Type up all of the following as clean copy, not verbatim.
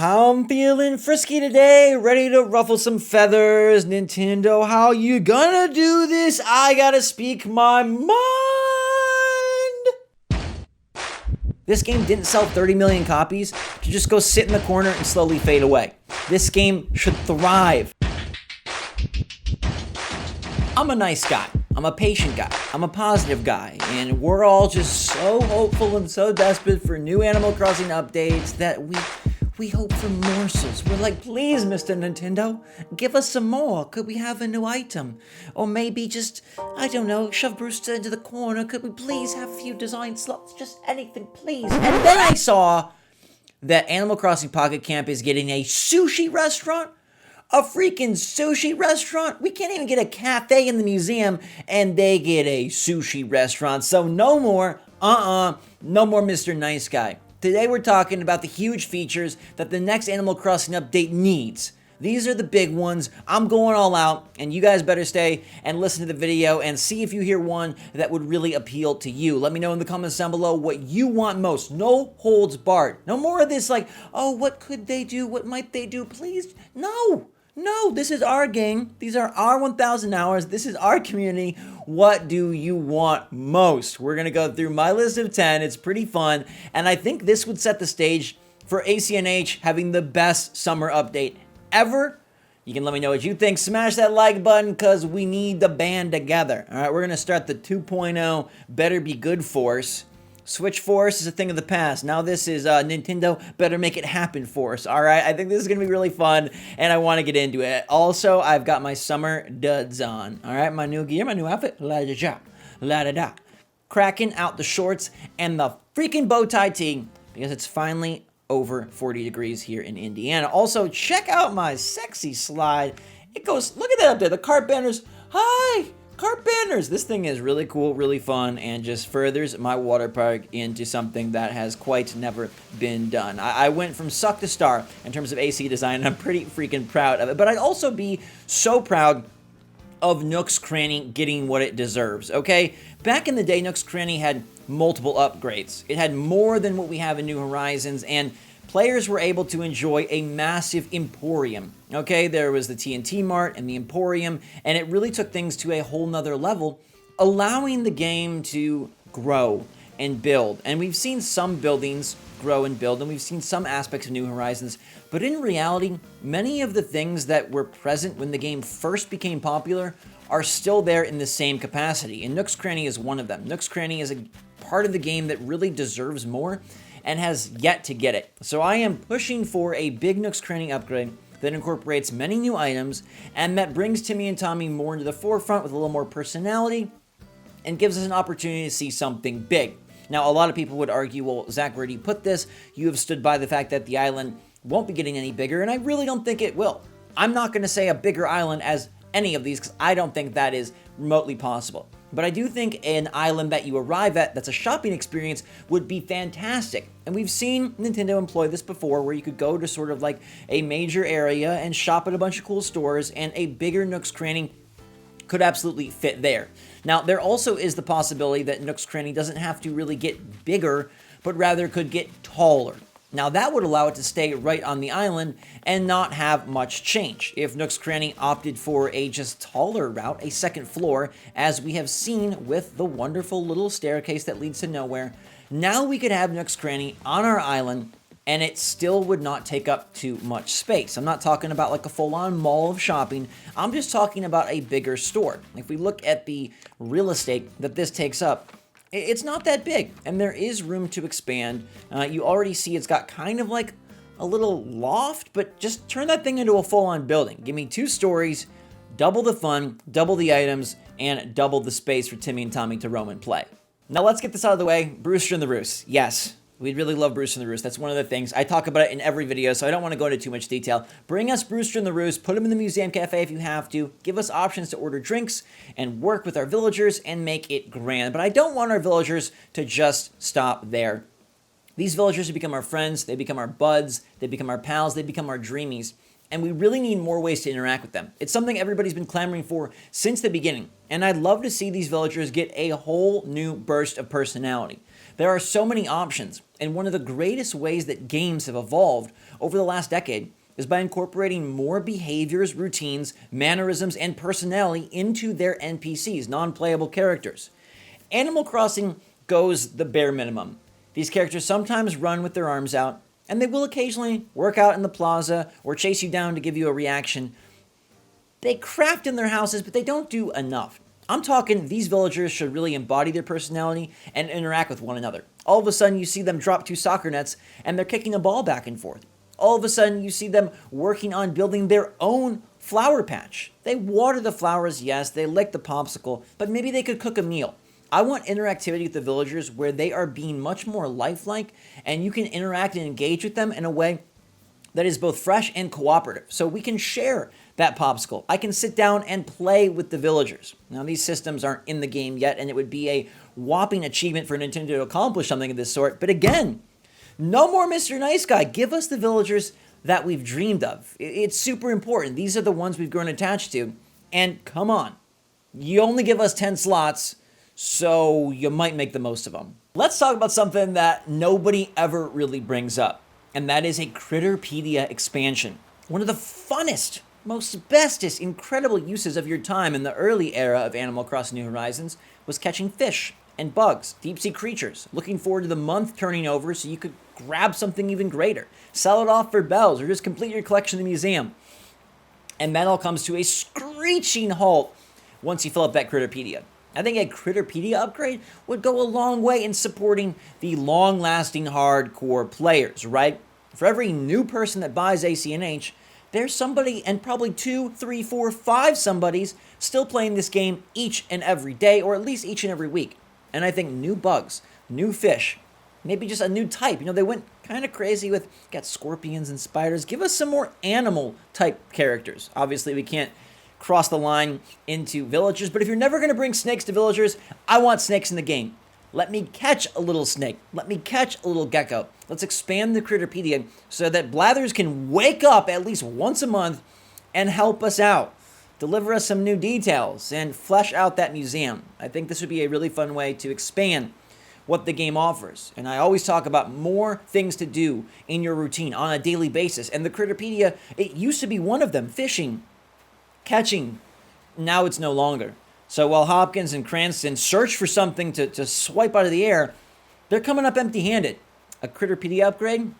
how I'm feeling frisky today, ready to ruffle some feathers. Nintendo, how you gonna do this? I gotta speak my mind. This game didn't sell 30 million copies to just go sit in the corner and slowly fade away. This game should thrive. I'm a nice guy. I'm a patient guy. I'm a positive guy. And we're all just so hopeful and so desperate for new Animal Crossing updates that we hope for morsels. We're like, please, Mr. Nintendo, give us some more. Could we have a new item? Or maybe just, I don't know, shove Brewster into the corner. Could we please have a few design slots? Just anything, please. And then I saw that Animal Crossing Pocket Camp is getting a sushi restaurant. A freaking sushi restaurant? We can't even get a cafe in the museum, and they get a sushi restaurant. So no more, no more Mr. Nice Guy. Today we're talking about the huge features that the next Animal Crossing update needs. These are the big ones. I'm going all out, and you guys better stay and listen to the video and see if you hear one that would really appeal to you. Let me know in the comments down below what you want most. No holds barred. No more of this like, oh, what could they do? What might they do? Please, no. No, this is our game. These are our 1,000 hours. This is our community. What do you want most? We're going to go through my list of 10. It's pretty fun. And I think this would set the stage for ACNH having the best summer update ever. You can let me know what you think. Smash that like button because we need the band together. All right, we're going to start the 2.0 Better Be Good Force. SwitchForce is a thing of the past. Now this is Nintendo Better Make It Happen Force. All right, I think this is going to be really fun, and I want to get into it. Also, I've got my summer duds on. All right, my new gear, my new outfit. La-da-da, la-da-da. Cracking out the shorts and the freaking bow tie tee because it's finally over 40 degrees here in Indiana. Also, check out my sexy slide. It goes, look at that up there, the cart banners. Hi! Cart banners! This thing is really cool, really fun, and just furthers my water park into something that has quite never been done. I went from suck to star in terms of AC design, and I'm pretty freaking proud of it. But I'd also be so proud of Nook's Cranny getting what it deserves, okay? Back in the day, Nook's Cranny had multiple upgrades. It had more than what we have in New Horizons, and players were able to enjoy a massive emporium. Okay, there was the TNT Mart and the emporium, and it really took things to a whole nother level, allowing the game to grow and build. And we've seen some buildings grow and build, and we've seen some aspects of New Horizons, but in reality, many of the things that were present when the game first became popular are still there in the same capacity, and Nook's Cranny is one of them. Nook's Cranny is a part of the game that really deserves more, and has yet to get it. So I am pushing for a big Nook's Cranny upgrade that incorporates many new items and that brings Timmy and Tommy more into the forefront with a little more personality and gives us an opportunity to see something big. Now, a lot of people would argue, well, Zach, where do you put this? You have stood by the fact that the island won't be getting any bigger, and I really don't think it will. I'm not going to say a bigger island as any of these because I don't think that is remotely possible. But I do think an island that you arrive at that's a shopping experience would be fantastic. And we've seen Nintendo employ this before where you could go to sort of like a major area and shop at a bunch of cool stores, and a bigger Nook's Cranny could absolutely fit there. Now, there also is the possibility that Nook's Cranny doesn't have to really get bigger, but rather could get taller. Now, that would allow it to stay right on the island and not have much change. If Nook's Cranny opted for a just taller route, a second floor, as we have seen with the wonderful little staircase that leads to nowhere, now we could have Nook's Cranny on our island and it still would not take up too much space. I'm not talking about like a full-on mall of shopping. I'm just talking about a bigger store. If we look at the real estate that this takes up, it's not that big, and there is room to expand. You already see it's got kind of like a little loft, but just turn that thing into a full-on building. Give me 2 stories, double the fun, double the items, and double the space for Timmy and Tommy to roam and play. Now let's get this out of the way. Brewster and the Roos. Yes, we'd really love Brewster and the Roos. That's one of the things. I talk about it in every video, so I don't want to go into too much detail. Bring us Brewster and the Roos. Put them in the museum cafe if you have to. Give us options to order drinks and work with our villagers and make it grand. But I don't want our villagers to just stop there. These villagers have become our friends. They become our buds. They become our pals. They become our dreamies. And we really need more ways to interact with them. It's something everybody's been clamoring for since the beginning. And I'd love to see these villagers get a whole new burst of personality. There are so many options, and one of the greatest ways that games have evolved over the last decade is by incorporating more behaviors, routines, mannerisms, and personality into their NPCs, non-playable characters. Animal Crossing goes the bare minimum. These characters sometimes run with their arms out, and they will occasionally work out in the plaza or chase you down to give you a reaction. They craft in their houses, but they don't do enough. I'm talking these villagers should really embody their personality and interact with one another. All of a sudden, you see them drop 2 soccer nets, and they're kicking a ball back and forth. All of a sudden, you see them working on building their own flower patch. They water the flowers, yes, they lick the popsicle, but maybe they could cook a meal. I want interactivity with the villagers where they are being much more lifelike, and you can interact and engage with them in a way that is both fresh and cooperative. So we can share that popsicle. I can sit down and play with the villagers. Now, these systems aren't in the game yet, and it would be a whopping achievement for Nintendo to accomplish something of this sort. But again, no more Mr. Nice Guy. Give us the villagers that we've dreamed of. It's super important. These are the ones we've grown attached to. And come on, you only give us 10 slots, so you might make the most of them. Let's talk about something that nobody ever really brings up, and that is a Critterpedia expansion. One of the funnest, most bestest, incredible uses of your time in the early era of Animal Crossing New Horizons was catching fish and bugs, deep-sea creatures. Looking forward to the month turning over so you could grab something even greater, sell it off for bells, or just complete your collection in the museum. And that all comes to a screeching halt once you fill up that Critterpedia. I think a Critterpedia upgrade would go a long way in supporting the long-lasting hardcore players, right? For every new person that buys ACNH, there's somebody, and probably 2, 3, 4, 5 somebodies still playing this game each and every day, or at least each and every week. And I think new bugs, new fish, maybe just a new type. You know, they went kind of crazy with, got scorpions and spiders. Give us some more animal-type characters. Obviously, we can't cross the line into villagers, but if you're never going to bring snakes to villagers, I want snakes in the game. Let me catch a little snake. Let me catch a little gecko. Let's expand the Critterpedia so that Blathers can wake up at least once a month and help us out. Deliver us some new details and flesh out that museum. I think this would be a really fun way to expand what the game offers. And I always talk about more things to do in your routine on a daily basis. And the Critterpedia, it used to be one of them. Fishing, catching, now it's no longer. So while Hopkins and Cranston search for something to swipe out of the air, they're coming up empty-handed. A Critterpedia upgrade?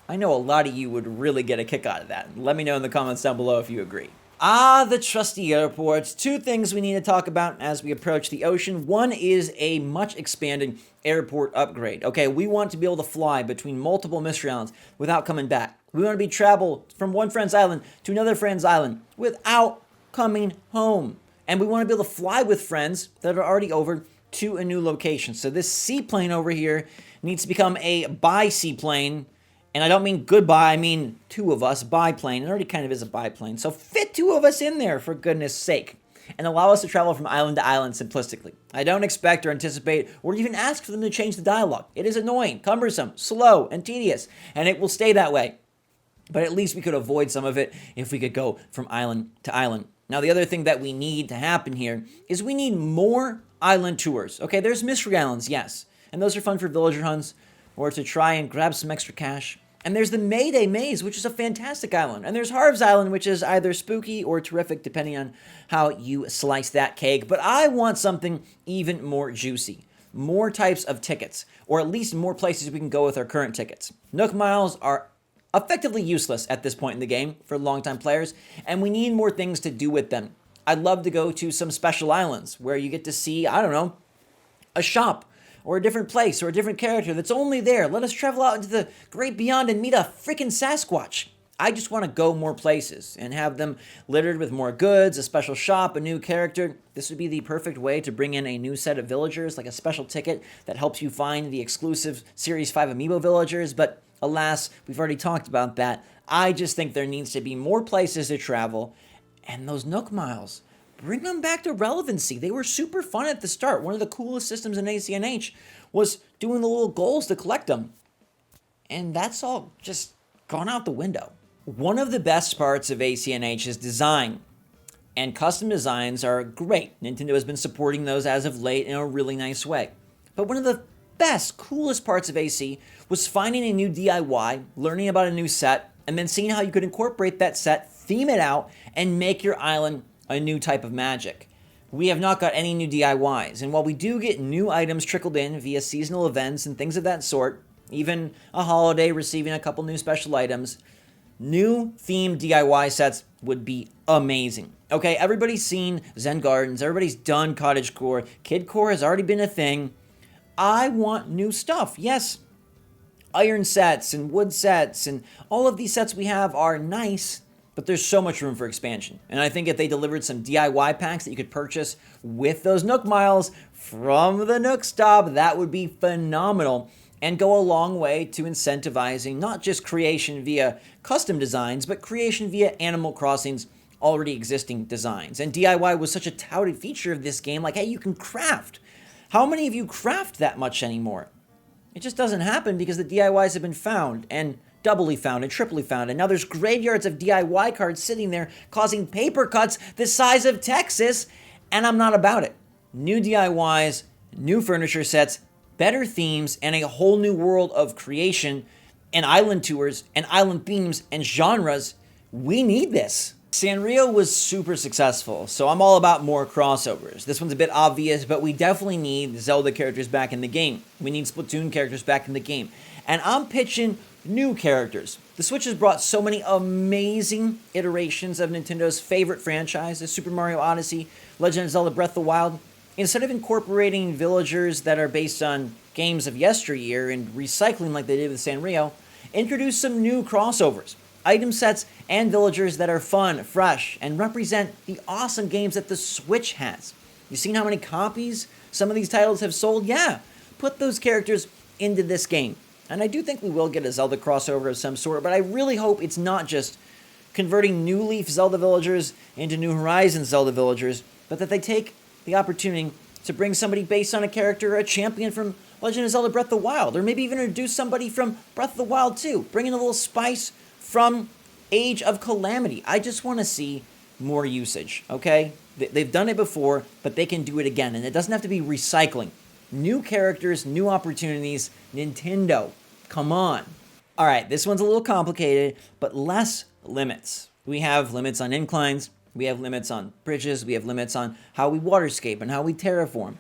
I know a lot of you would really get a kick out of that. Let me know in the comments down below if you agree. The trusty airports. 2 things we need to talk about as we approach the ocean. One is a much expanded airport upgrade. Okay, we want to be able to fly between multiple mystery islands without coming back. We want to be travel from one friend's island to another friend's island without coming home. And we want to be able to fly with friends that are already over to a new location. So this seaplane over here needs to become a bi-seaplane. And I don't mean goodbye, I mean 2 of us, biplane. It already kind of is a biplane. So fit 2 of us in there, for goodness sake. And allow us to travel from island to island simplistically. I don't expect or anticipate or even ask for them to change the dialogue. It is annoying, cumbersome, slow, and tedious. And it will stay that way. But at least we could avoid some of it if we could go from island to island. Now, the other thing that we need to happen here is we need more island tours. Okay, there's mystery islands, yes. And those are fun for villager hunts or to try and grab some extra cash. And there's the Mayday Maze, which is a fantastic island. And there's Harv's Island, which is either spooky or terrific, depending on how you slice that cake. But I want something even more juicy. More types of tickets, or at least more places we can go with our current tickets. Nook Miles are effectively useless at this point in the game for longtime players, and we need more things to do with them. I'd love to go to some special islands where you get to see, I don't know, a shop or a different place or a different character that's only there. Let us travel out into the great beyond and meet a freaking Sasquatch. I just want to go more places and have them littered with more goods, a special shop, a new character. This would be the perfect way to bring in a new set of villagers, like a special ticket that helps you find the exclusive Series 5 Amiibo villagers, but alas, we've already talked about that. I just think there needs to be more places to travel, and those Nook Miles, bring them back to relevancy. They were super fun at the start. One of the coolest systems in ACNH was doing the little goals to collect them. And that's all just gone out the window. One of the best parts of ACNH is design. And custom designs are great. Nintendo has been supporting those as of late in a really nice way. But one of the best, coolest parts of AC was finding a new DIY, learning about a new set, and then seeing how you could incorporate that set, theme it out, and make your island a new type of magic. We have not got any new DIYs, and while we do get new items trickled in via seasonal events and things of that sort, even a holiday receiving a couple new special items, new themed DIY sets would be amazing. Okay, everybody's seen Zen Gardens, everybody's done Cottagecore, Kidcore has already been a thing. I want new stuff. Yes, iron sets and wood sets and all of these sets we have are nice, but there's so much room for expansion. And I think if they delivered some DIY packs that you could purchase with those Nook miles from the Nook stop, that would be phenomenal and go a long way to incentivizing not just creation via custom designs, but creation via Animal Crossing's already existing designs. And DIY was such a touted feature of this game, like, hey, you can craft. How many of you craft that much anymore? It just doesn't happen because the DIYs have been found, and doubly found, and triply found, and now there's graveyards of DIY cards sitting there causing paper cuts the size of Texas, and I'm not about it. New DIYs, new furniture sets, better themes, and a whole new world of creation, and island tours, and island themes, and genres. We need this. Sanrio was super successful, so I'm all about more crossovers. This one's a bit obvious, but we definitely need Zelda characters back in the game. We need Splatoon characters back in the game. And I'm pitching new characters. The Switch has brought so many amazing iterations of Nintendo's favorite franchise, Super Mario Odyssey, Legend of Zelda Breath of the Wild. Instead of incorporating villagers that are based on games of yesteryear and recycling like they did with Sanrio, introduce some new crossovers, item sets, and villagers that are fun, fresh, and represent the awesome games that the Switch has. You've seen how many copies some of these titles have sold? Yeah, put those characters into this game. And I do think we will get a Zelda crossover of some sort, but I really hope it's not just converting New Leaf Zelda villagers into New Horizons Zelda villagers, but that they take the opportunity to bring somebody based on a character, a champion from Legend of Zelda Breath of the Wild, or maybe even introduce somebody from Breath of the Wild 2, bring in a little spice from Age of Calamity. I just want to see more usage, okay? They've done it before, but they can do it again, and it doesn't have to be recycling. New characters, new opportunities, Nintendo, come on. All right, this one's a little complicated, but less limits. We have limits on inclines, we have limits on bridges, we have limits on how we waterscape and how we terraform.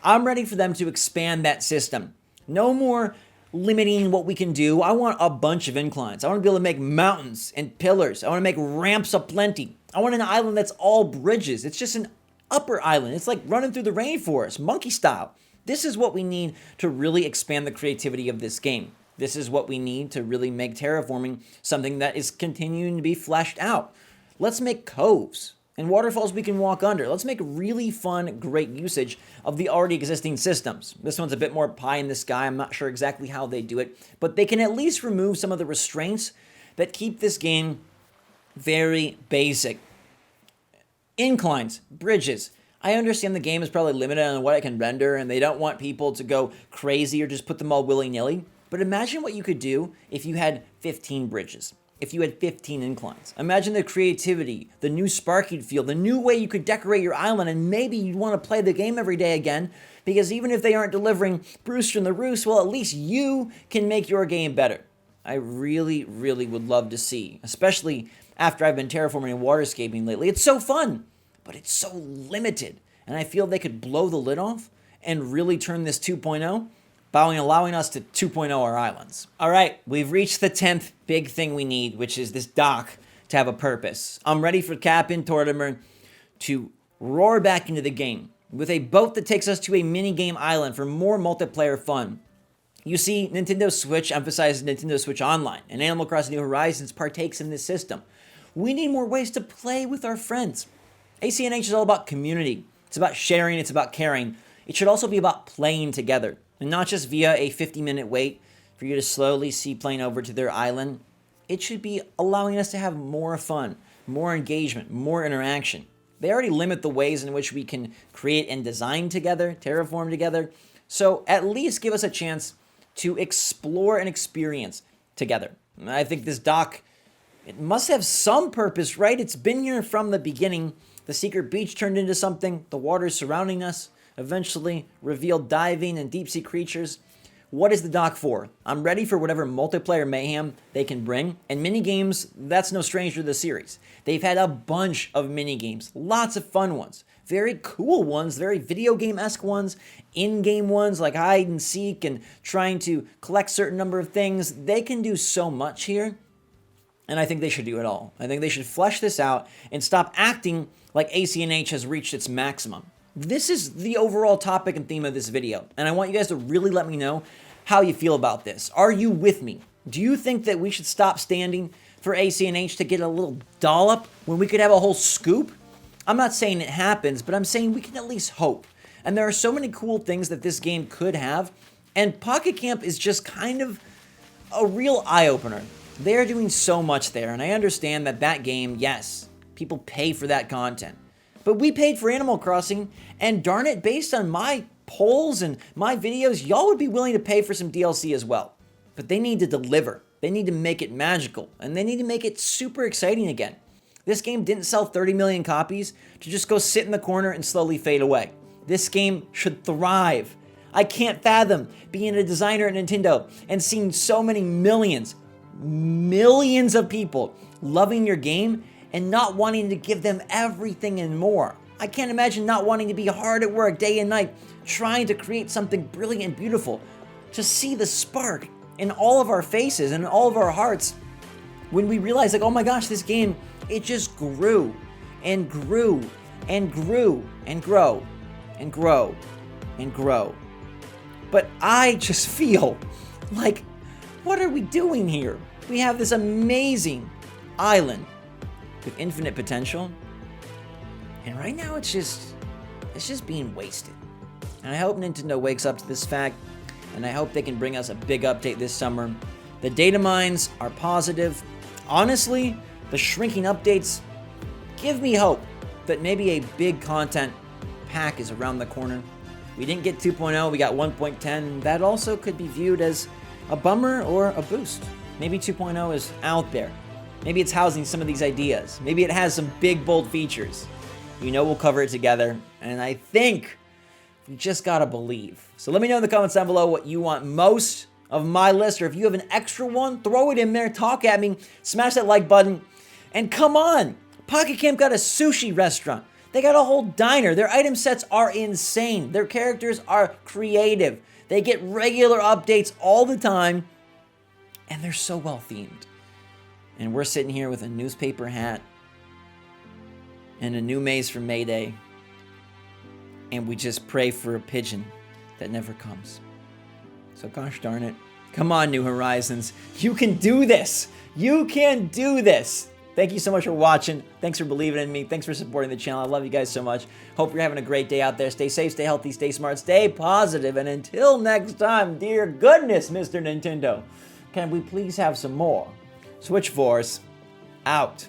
I'm ready for them to expand that system. No more limiting what we can do. I want a bunch of inclines. I want to be able to make mountains and pillars. I want to make ramps aplenty. I want an island that's all bridges. It's just an upper island. It's like running through the rainforest, monkey style. This is what we need to really expand the creativity of this game. This is what we need to really make terraforming something that is continuing to be fleshed out. Let's make coves and waterfalls we can walk under. Let's make really fun, great usage of the already existing systems. This one's a bit more pie in the sky. I'm not sure exactly how they do it, but they can at least remove some of the restraints that keep this game very basic. Inclines, bridges. I understand the game is probably limited on what it can render, and they don't want people to go crazy or just put them all willy-nilly. But imagine what you could do if you had 15 bridges, if you had 15 inclines. Imagine the creativity, the new spark you'd feel, the new way you could decorate your island, and maybe you'd want to play the game every day again, because even if they aren't delivering Brewster and the Roost, well, at least you can make your game better. I really, really would love to see, especially after I've been terraforming and waterscaping lately. It's so fun, but it's so limited. And I feel they could blow the lid off and really turn this 2.0 by allowing us to 2.0 our islands. All right, we've reached the 10th big thing we need, which is this dock to have a purpose. I'm ready for Captain Tortimer to roar back into the game with a boat that takes us to a mini-game island for more multiplayer fun. You see, Nintendo Switch emphasizes Nintendo Switch Online, and Animal Crossing New Horizons partakes in this system. We need more ways to play with our friends. ACNH is all about community. It's about sharing, it's about caring. It should also be about playing together, and not just via a 50-minute wait for you to slowly seaplane over to their island. It should be allowing us to have more fun, more engagement, more interaction. They already limit the ways in which we can create and design together, terraform together, so at least give us a chance to explore and experience together. I think this dock, it must have some purpose, right? It's been here from the beginning. The secret beach turned into something, the waters surrounding us eventually revealed diving and deep-sea creatures. what is the dock for? I'm ready for whatever multiplayer mayhem they can bring, and minigames, that's no stranger to the series. They've had a bunch of minigames, lots of fun ones, very cool ones, very video game-esque ones, in-game ones like hide and seek and trying to collect certain number of things. They can do so much here, and I think they should do it all. I think they should flesh this out and stop acting like ACNH has reached its maximum. This is the overall topic and theme of this video, and I want you guys to really let me know how you feel about this. Are you with me? Do you think that we should stop standing for ACNH to get a little dollop when we could have a whole scoop? I'm not saying it happens, but I'm saying we can at least hope. And there are so many cool things that this game could have, and Pocket Camp is just kind of a real eye-opener. They are doing so much there, and I understand that game, yes, people pay for that content. But we paid for Animal Crossing, and darn it, based on my polls and my videos, y'all would be willing to pay for some DLC as well. But they need to deliver. They need to make it magical, and they need to make it super exciting again. This game didn't sell 30 million copies to just go sit in the corner and slowly fade away. This game should thrive. I can't fathom being a designer at Nintendo and seeing so many millions of people loving your game and not wanting to give them everything and more. I can't imagine not wanting to be hard at work day and night trying to create something brilliant and beautiful. To see the spark in all of our faces and in all of our hearts when we realize, like, oh my gosh, this game, it just grew and grew and grew and grow and grow and grow. But I just feel like, what are we doing here? We have this amazing island with infinite potential, and right now it's just being wasted. And I hope Nintendo wakes up to this fact, and I hope they can bring us a big update this summer. The data mines are positive. Honestly, the shrinking updates give me hope that maybe a big content pack is around the corner. We didn't get 2.0, we got 1.10. That also could be viewed as a bummer or a boost. Maybe 2.0 is out there. Maybe it's housing some of these ideas. Maybe it has some big, bold features. You know we'll cover it together, and I think we just gotta believe. So let me know in the comments down below what you want most of my list, or if you have an extra one, throw it in there, talk at me, smash that like button, and come on! Pocket Camp got a sushi restaurant. They got a whole diner. Their item sets are insane. Their characters are creative. They get regular updates all the time, and they're so well themed. And we're sitting here with a newspaper hat and a new maze for Mayday, and we just pray for a pigeon that never comes. So gosh darn it. Come on, New Horizons. You can do this. You can do this. Thank you so much for watching. Thanks for believing in me. Thanks for supporting the channel. I love you guys so much. Hope you're having a great day out there. Stay safe, stay healthy, stay smart, stay positive. And until next time, dear goodness, Mr. Nintendo, can we please have some more? SwitchForce out.